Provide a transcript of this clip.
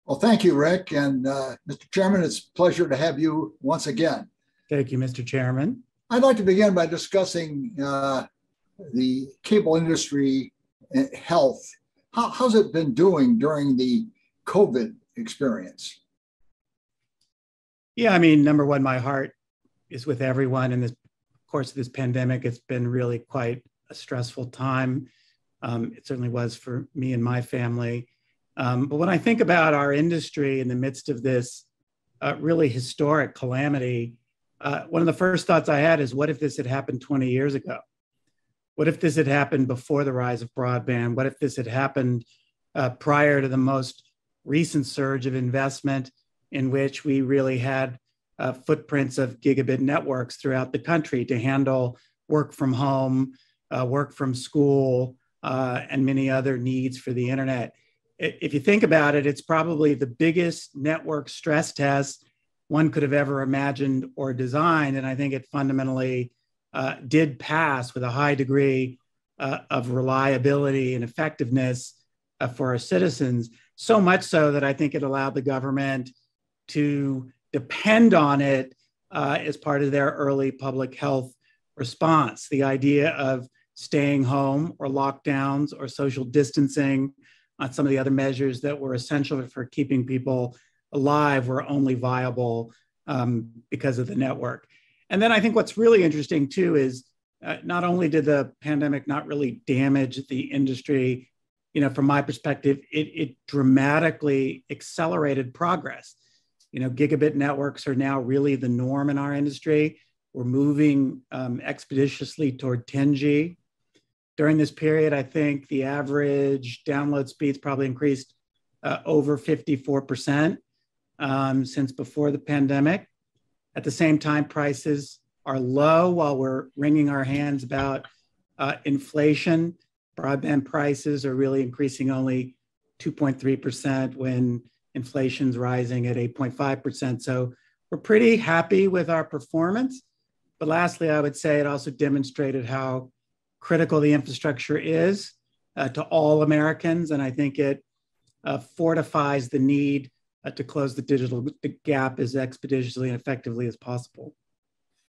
Well, thank you, Rick. And Mr. Chairman, it's a pleasure to have you once again. Thank you, Mr. Chairman. I'd like to begin by discussing the cable industry health. How's it been doing during the COVID experience? Yeah, I mean, number one, my heart is with everyone in this course of this pandemic. It's been really quite a stressful time. It certainly was for me and my family. But when I think about our industry in the midst of this really historic calamity, one of the first thoughts I had is, what if this had happened 20 years ago? What if this had happened before the rise of broadband? What if this had happened prior to the most recent surge of investment in which we really had footprints of gigabit networks throughout the country to handle work from home, work from school, and many other needs for the internet? If you think about it, it's probably the biggest network stress test one could have ever imagined or designed. And I think it fundamentally did pass with a high degree of reliability and effectiveness for our citizens, so much so that I think it allowed the government to depend on it as part of their early public health response. The idea of staying home or lockdowns or social distancing on some of the other measures that were essential for keeping people alive were only viable because of the network. And then I think what's really interesting too is not only did the pandemic not really damage the industry, from my perspective, it dramatically accelerated progress. Gigabit networks are now really the norm in our industry. We're moving expeditiously toward 10G. During this period, I think the average download speeds probably increased over 54% since before the pandemic. At the same time, prices are low while we're wringing our hands about inflation. Broadband prices are really increasing only 2.3% when inflation's rising at 8.5%. So we're pretty happy with our performance. But lastly, I would say it also demonstrated how critical the infrastructure is to all Americans. And I think it fortifies the need to close the digital gap as expeditiously and effectively as possible.